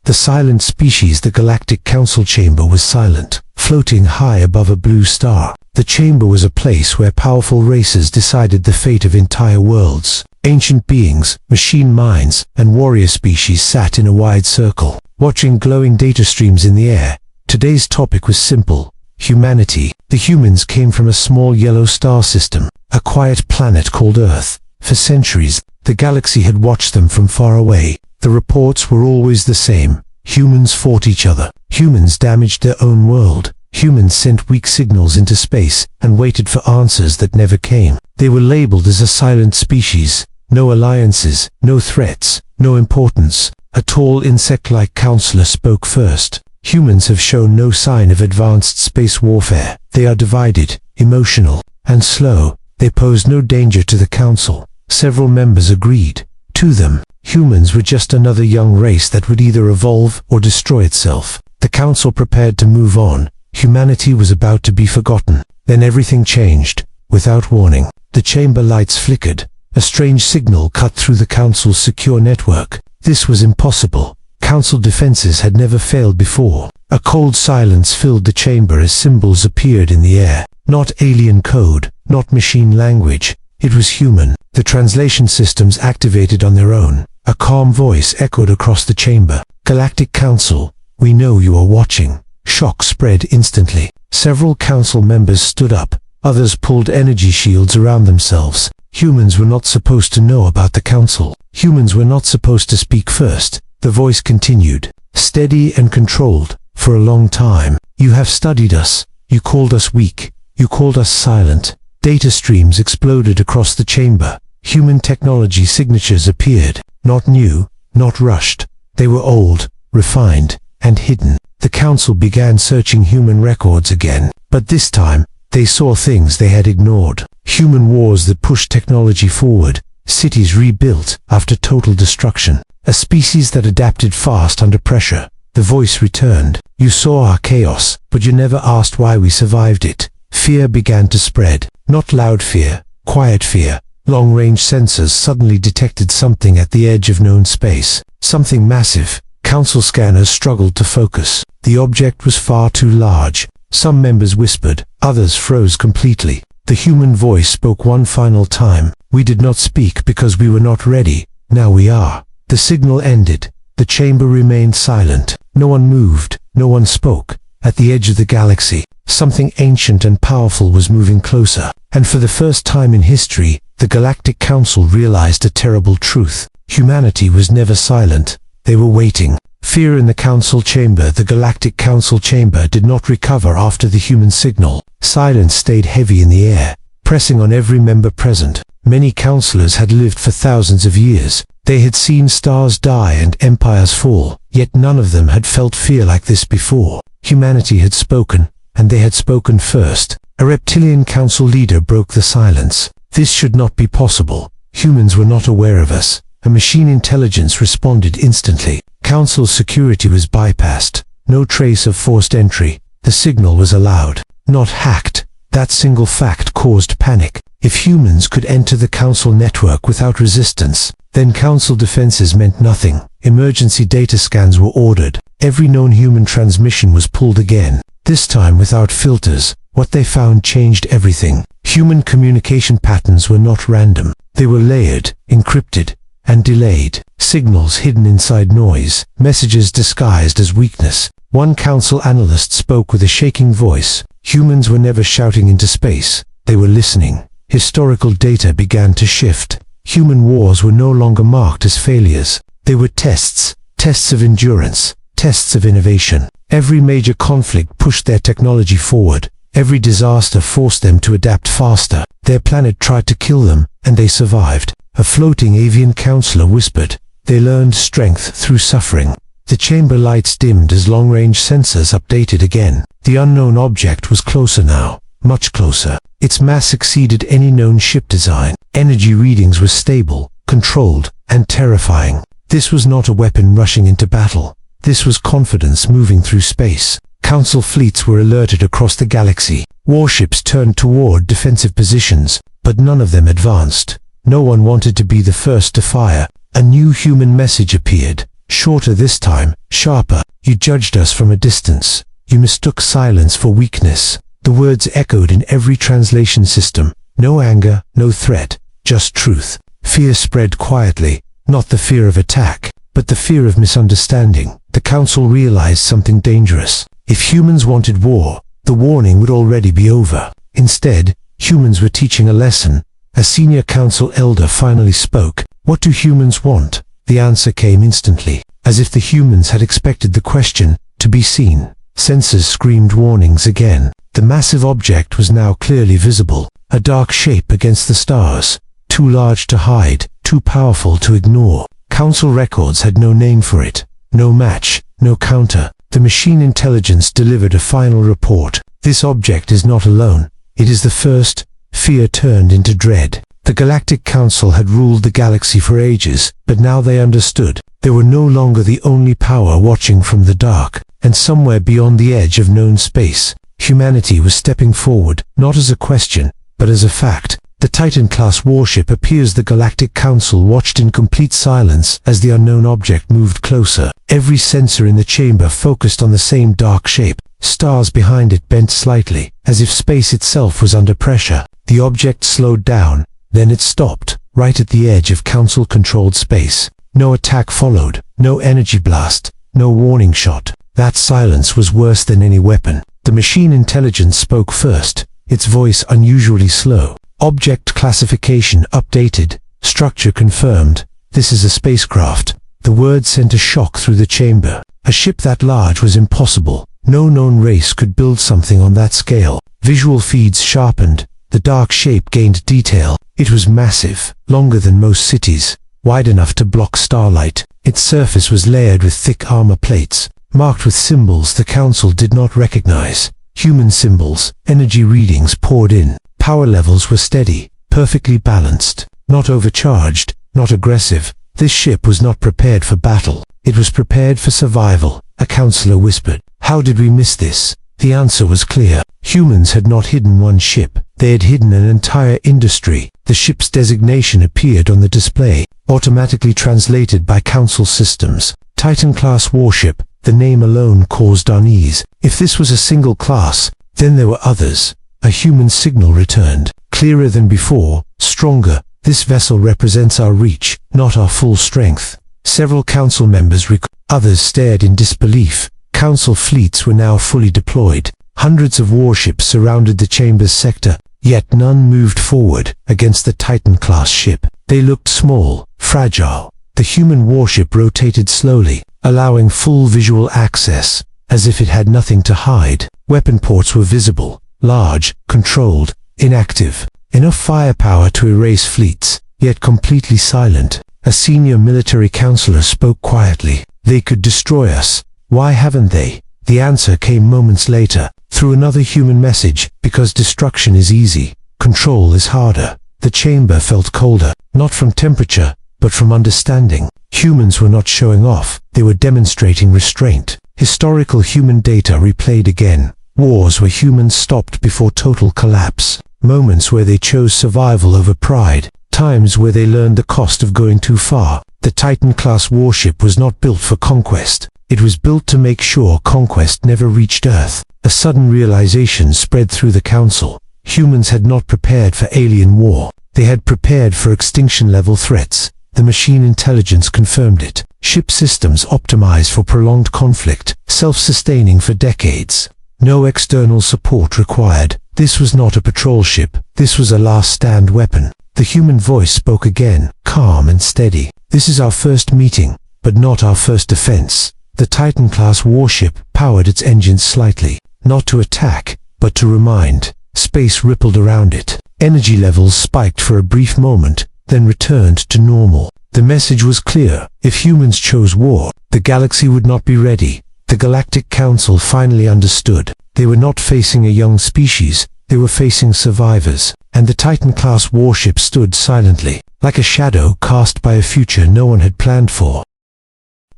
The silent species, the Galactic Council chamber, was silent, floating high above a blue star. The chamber was a place where powerful races decided the fate of entire worlds. Ancient beings, machine minds, and warrior species sat in a wide circle, watching glowing data streams in the air. Today's topic was simple: humanity. The humans came from a small yellow star system, a quiet planet called Earth. For centuries, the galaxy had watched them from far away. The reports were always the same. Humans fought each other. Humans damaged their own world. Humans sent weak signals into space and waited for answers that never came. They were labeled as a silent species. No alliances, no threats, no importance. A tall insect-like counselor spoke first. Humans have shown no sign of advanced space warfare. They are divided, emotional, and slow. They pose no danger to the Council. Several members agreed. To them, humans were just another young race that would either evolve or destroy itself. The Council prepared to move on. Humanity was about to be forgotten. Then everything changed. Without warning, the chamber lights flickered. A strange signal cut through the Council's secure network. This was impossible. Council defenses had never failed before. A cold silence filled the chamber as symbols appeared in the air. Not alien code, not machine language. It was human. The translation systems activated on their own. A calm voice echoed across the chamber. "Galactic Council, we know you are watching." Shock spread instantly. Several council members stood up. Others pulled energy shields around themselves. Humans were not supposed to know about the Council. Humans were not supposed to speak first. The voice continued, steady and controlled. "For a long time, you have studied us. You called us weak. You called us silent." Data streams exploded across the chamber. Human technology signatures appeared. Not new, not rushed. They were old, refined, and hidden. The Council began searching human records again. But this time, they saw things they had ignored. Human wars that pushed technology forward. Cities rebuilt after total destruction. A species that adapted fast under pressure. The voice returned. "You saw our chaos, but you never asked why we survived it." Fear began to spread. Not loud fear, quiet fear. Long-range sensors suddenly detected something at the edge of known space. Something massive. Council scanners struggled to focus. The object was far too large. Some members whispered, others froze completely. The human voice spoke one final time. "We did not speak because we were not ready. Now we are." The signal ended. The chamber remained silent. No one moved. No one spoke. At the edge of the galaxy, something ancient and powerful was moving closer. And for the first time in history, the Galactic Council realized a terrible truth. Humanity was never silent. They were waiting. Fear in the Council chamber. The Galactic Council chamber did not recover after the human signal. Silence stayed heavy in the air, pressing on every member present. Many councillors had lived for thousands of years. They had seen stars die and empires fall, yet none of them had felt fear like this before. Humanity had spoken, and they had spoken first. A reptilian council leader broke the silence. "This should not be possible. Humans were not aware of us." A machine intelligence responded instantly. Council security was bypassed. No trace of forced entry. The signal was allowed, not hacked. That single fact caused panic. If humans could enter the Council network without resistance, then Council defenses meant nothing. Emergency data scans were ordered. Every known human transmission was pulled again, this time without filters. What they found changed everything. Human communication patterns were not random. They were layered, encrypted, and delayed. Signals hidden inside noise, messages disguised as weakness. One Council analyst spoke with a shaking voice. Humans were never shouting into space. They were listening. Historical data began to shift. Human wars were no longer marked as failures. They were tests, tests of endurance, tests of innovation. Every major conflict pushed their technology forward. Every disaster forced them to adapt faster. Their planet tried to kill them, and they survived. A floating avian counselor whispered. They learned strength through suffering. The chamber lights dimmed as long-range sensors updated again. The unknown object was closer now, much closer. Its mass exceeded any known ship design. Energy readings were stable, controlled, and terrifying. This was not a weapon rushing into battle. This was confidence moving through space. Council fleets were alerted across the galaxy. Warships turned toward defensive positions, but none of them advanced. No one wanted to be the first to fire. A new human message appeared. shorter this time, sharper. You judged us from a distance. You mistook silence for weakness. The words echoed in every translation system. No anger, no threat, just truth. Fear spread quietly, not the fear of attack, but the fear of misunderstanding. The council realized something dangerous. If humans wanted war, the warning would already be over. Instead, humans were teaching a lesson. A senior council elder finally spoke. What do humans want? The answer came instantly, as if the humans had expected the question to be seen. Sensors screamed warnings again. The massive object was now clearly visible, a dark shape against the stars, too large to hide, too powerful to ignore. Council records had no name for it, no match, no counter. The machine intelligence delivered a final report. This object is not alone. It is the first. Fear turned into dread. The Galactic Council had ruled the galaxy for ages, but now they understood. They were no longer the only power watching from the dark, and somewhere beyond the edge of known space, humanity was stepping forward, not as a question, but as a fact. The Titan-class warship appears. The Galactic Council watched in complete silence as the unknown object moved closer. Every sensor in the chamber focused on the same dark shape. Stars behind it bent slightly, as if space itself was under pressure. The object slowed down, then it stopped, right at the edge of council-controlled space. No attack followed, no energy blast, no warning shot. That silence was worse than any weapon. The machine intelligence spoke first, its voice unusually slow. Object classification updated, structure confirmed. This is a spacecraft. The word sent a shock through the chamber. A ship that large was impossible. No known race could build something on that scale. Visual feeds sharpened. The dark shape gained detail. It was massive, longer than most cities, wide enough to block starlight. Its surface was layered with thick armor plates, marked with symbols the council did not recognize. Human symbols. Energy readings poured in. Power levels were steady, perfectly balanced, not overcharged, not aggressive. This ship was not prepared for battle. It was prepared for survival. A counselor whispered. How did we miss this? The answer was clear. Humans had not hidden one ship. They had hidden an entire industry. The ship's designation appeared on the display, automatically translated by council systems. Titan-class warship. The name alone caused unease. If this was a single class, then there were others. A human signal returned, clearer than before, stronger. This vessel represents our reach, not our full strength. Several council members others stared in disbelief. Council fleets were now fully deployed. Hundreds of warships surrounded the chamber's sector, yet none moved forward against the Titan-class ship. They looked small, fragile. The human warship rotated slowly, allowing full visual access, as if it had nothing to hide. Weapon ports were visible. Large, controlled, inactive. Enough firepower to erase fleets, yet completely silent. A senior military counselor spoke quietly. They could destroy us. Why haven't they? The answer came moments later, through another human message. Because destruction is easy, control is harder. The chamber felt colder, not from temperature, but from understanding. Humans were not showing off. They were demonstrating restraint. Historical human data replayed again. Wars where humans stopped before total collapse. Moments where they chose survival over pride. Times where they learned the cost of going too far. The Titan-class warship was not built for conquest. It was built to make sure conquest never reached Earth. A sudden realization spread through the council. Humans had not prepared for alien war. They had prepared for extinction-level threats. The machine intelligence confirmed it. Ship systems optimized for prolonged conflict, self-sustaining for decades. No external support required. This was not a patrol ship. This was a last-stand weapon. The human voice spoke again, calm and steady. This is our first meeting, but not our first defense. The Titan-class warship powered its engines slightly, not to attack, but to remind. Space rippled around it. Energy levels spiked for a brief moment, then returned to normal. The message was clear. If humans chose war, the galaxy would not be ready. The Galactic Council finally understood. They were not facing a young species, they were facing survivors. And the Titan-class warship stood silently, like a shadow cast by a future no one had planned for.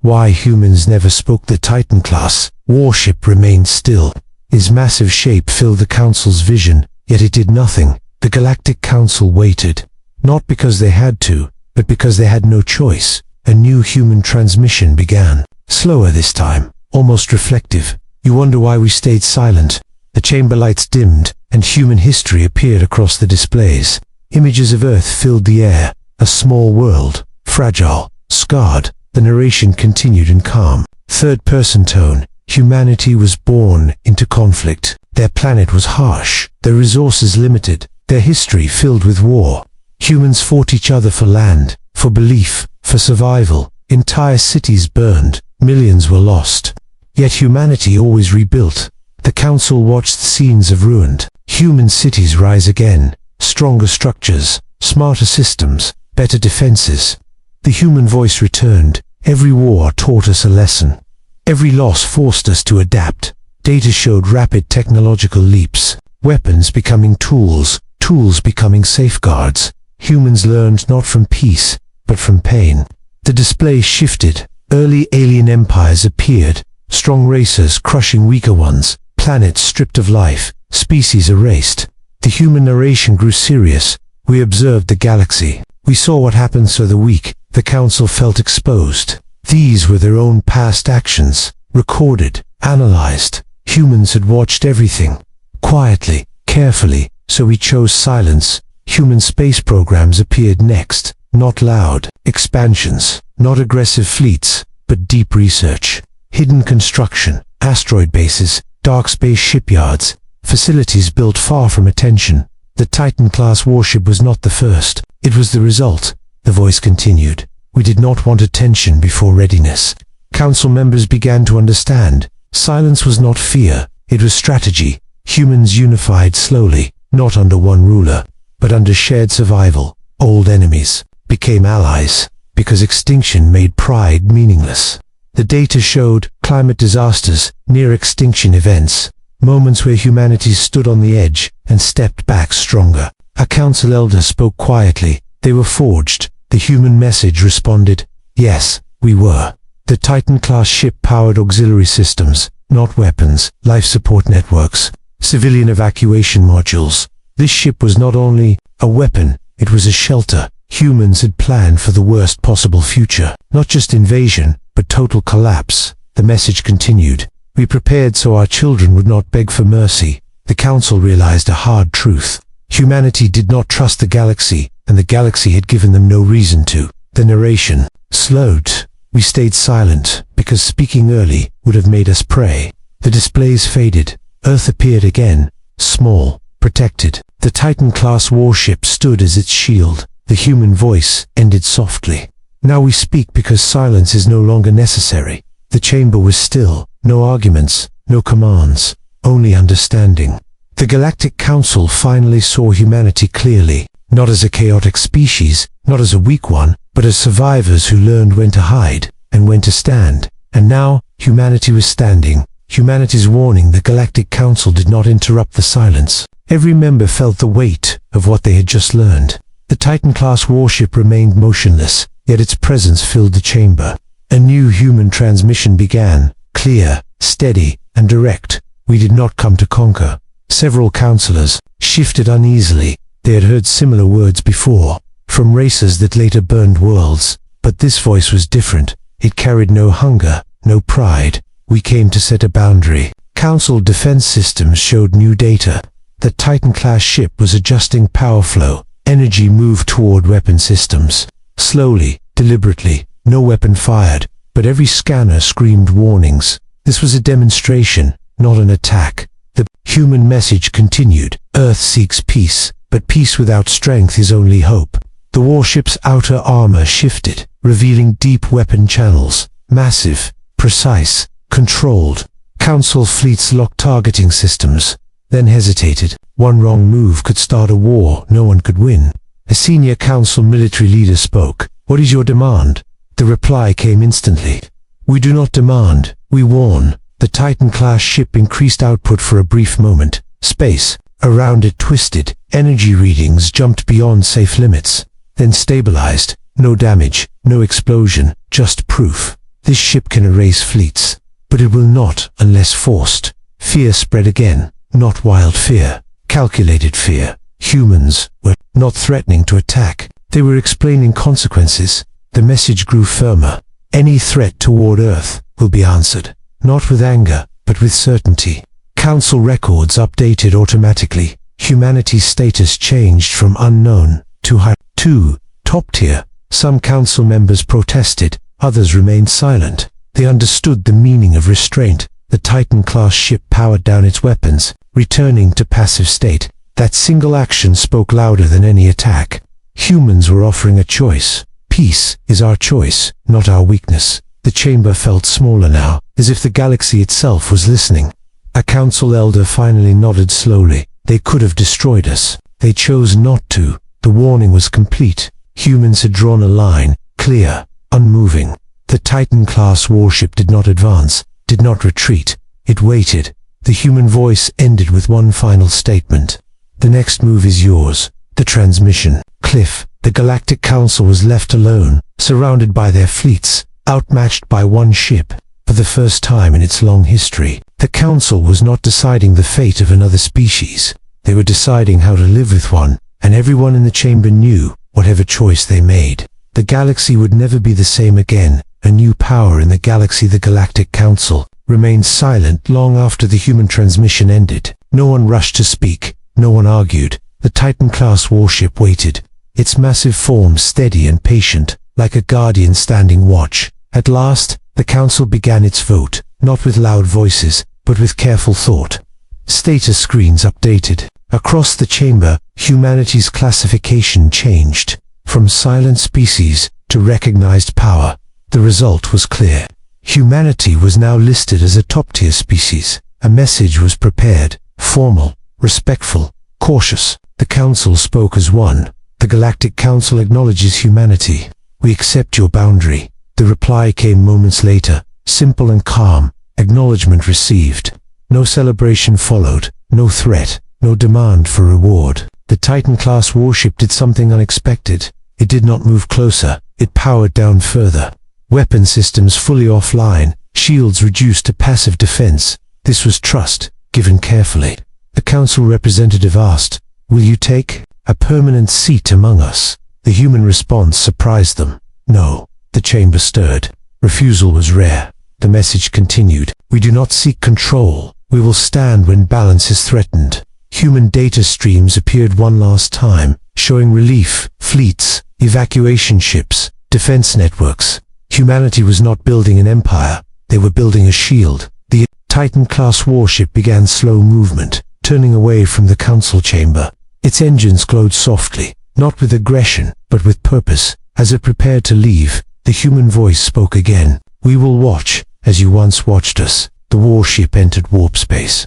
Why humans never spoke. The Titan-class warship remained still. Its massive shape filled the Council's vision, yet it did nothing. The Galactic Council waited. Not because they had to, but because they had no choice. a new human transmission began. Slower this time, almost reflective. You wonder why we stayed silent. The chamber lights dimmed, and human history appeared across the displays. Images of Earth filled the air, a small world, fragile, scarred. The narration continued in calm, third-person tone. Humanity was born into conflict. Their planet was harsh, their resources limited, their history filled with war. Humans fought each other for land, for belief, for survival. Entire cities burned, millions were lost. Yet humanity always rebuilt. The council watched scenes of ruined human cities rise again, stronger structures, smarter systems, better defenses. The human voice returned. Every war taught us a lesson. Every loss forced us to adapt. Data showed rapid technological leaps, weapons becoming tools, tools becoming safeguards. Humans learned not from peace, but from pain. The display shifted. Early alien empires appeared, strong races crushing weaker ones, planets stripped of life, species erased. The human narration grew serious. We observed the galaxy. We saw what happens to the weak. The council felt exposed. These were their own past actions, recorded, analyzed. Humans had watched everything, quietly, carefully, so we chose silence. Human space programs appeared next, not loud expansions, not aggressive fleets, but deep research, hidden construction, asteroid bases, dark space shipyards, facilities built far from attention. The Titan-class warship was not the first, it was the result. The voice continued. We did not want attention before readiness. Council members began to understand. Silence was not fear, it was strategy. Humans unified slowly, not under one ruler, but under shared survival. Old enemies became allies, because extinction made pride meaningless. The data showed climate disasters, near-extinction events, moments where humanity stood on the edge and stepped back stronger. A council elder spoke quietly. They were forged. The human message responded, yes, we were. The Titan-class ship powered auxiliary systems, not weapons, life support networks, civilian evacuation modules. This ship was not only a weapon, it was a shelter. Humans had planned for the worst possible future. Not just invasion, but total collapse. The message continued. We prepared so our children would not beg for mercy. The council realized a hard truth. Humanity did not trust the galaxy, and the galaxy had given them no reason to. The narration slowed. We stayed silent, because speaking early would have made us pray. The displays faded. Earth appeared again, small, protected. The Titan-class warship stood as its shield. The human voice ended softly. Now we speak because silence is no longer necessary. The chamber was still. No arguments, no commands, only understanding. The Galactic Council finally saw humanity clearly, not as a chaotic species, not as a weak one, but as survivors who learned when to hide and when to stand. And now, humanity was standing. Humanity's warning. The Galactic Council did not interrupt the silence. Every member felt the weight of what they had just learned. The Titan-class warship remained motionless, yet its presence filled the chamber. A new human transmission began, clear, steady, and direct. We did not come to conquer. Several counselors shifted uneasily. They had heard similar words before, from races that later burned worlds. But this voice was different. It carried no hunger, no pride. We came to set a boundary. Council defense systems showed new data. The Titan-class ship was adjusting power flow. Energy moved toward weapon systems. Slowly, deliberately, no weapon fired, but every scanner screamed warnings. This was a demonstration, not an attack. The human message continued. Earth seeks peace, but peace without strength is only hope. The warship's outer armor shifted, revealing deep weapon channels. Massive, precise, controlled. Council fleets locked targeting systems, then hesitated. One wrong move could start a war no one could win. A senior council military leader spoke. What is your demand? The reply came instantly. We do not demand, we warn. The Titan-class ship increased output for a brief moment. Space around it twisted. Energy readings jumped beyond safe limits, then stabilized. No damage, no explosion, just proof. This ship can erase fleets, but it will not unless forced. Fear spread again, not wild fear, calculated fear. Humans were not threatening to attack. They were explaining consequences. The message grew firmer. Any threat toward Earth will be answered, not with anger, but with certainty. Council records updated automatically. Humanity's status changed from unknown to high to top tier. Some council members protested, others remained silent. They understood the meaning of restraint. The Titan-class ship powered down its weapons, returning to passive state. That single action spoke louder than any attack. Humans were offering a choice. Peace is our choice, not our weakness. The chamber felt smaller now, as if the galaxy itself was listening. A council elder finally nodded slowly. They could have destroyed us. They chose not to. The warning was complete. Humans had drawn a line, clear, unmoving. The Titan-class warship did not advance, did not retreat. It waited. The human voice ended with one final statement. The next move is yours. The transmission. Cliff. The Galactic Council was left alone, surrounded by their fleets, outmatched by one ship. For the first time in its long history, the Council was not deciding the fate of another species. They were deciding how to live with one, and everyone in the chamber knew, whatever choice they made, the galaxy would never be the same again. A new power in the galaxy, the Galactic Council, remained silent long after the human transmission ended. No one rushed to speak. No one argued. The Titan-class warship waited, its massive form steady and patient, like a guardian standing watch. At last, the council began its vote, not with loud voices, but with careful thought. Status screens updated. Across the chamber, humanity's classification changed, from silent species to recognized power. The result was clear. Humanity was now listed as a top-tier species. A message was prepared, formal, respectful, cautious. The Council spoke as one. The Galactic Council acknowledges humanity. We accept your boundary. The reply came moments later, simple and calm. Acknowledgement received. No celebration followed, no threat, no demand for reward. The Titan-class warship did something unexpected. It did not move closer. It powered down further. Weapon systems fully offline, shields reduced to passive defense. This was trust, given carefully. The council representative asked, "Will you take a permanent seat among us?" The human response surprised them. No. The chamber stirred. Refusal was rare. The message continued. We do not seek control. We will stand when balance is threatened. Human data streams appeared one last time, showing relief, fleets, evacuation ships, defense networks. Humanity was not building an empire. They were building a shield. The Titan-class warship began slow movement, turning away from the council chamber. Its engines glowed softly, not with aggression, but with purpose. As it prepared to leave, the human voice spoke again. We will watch, as you once watched us. The warship entered warp space.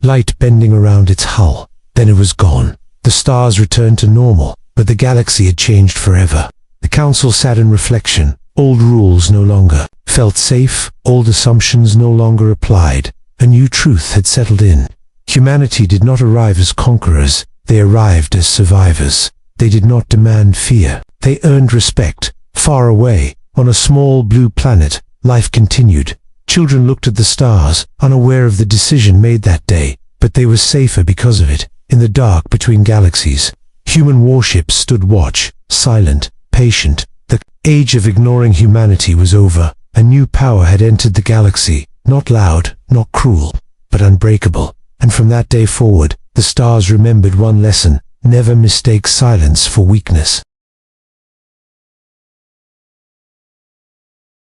Light bending around its hull. Then it was gone. The stars returned to normal, but the galaxy had changed forever. The council sat in reflection. Old rules no longer felt safe, old assumptions no longer applied. A new truth had settled in. Humanity did not arrive as conquerors, they arrived as survivors. They did not demand fear. They earned respect. Far away, on a small blue planet, life continued. Children looked at the stars, unaware of the decision made that day, but they were safer because of it. In the dark between galaxies, human warships stood watch, silent, patient. The age of ignoring humanity was over. A new power had entered the galaxy, not loud, not cruel, but unbreakable. And from that day forward, the stars remembered one lesson: never mistake silence for weakness.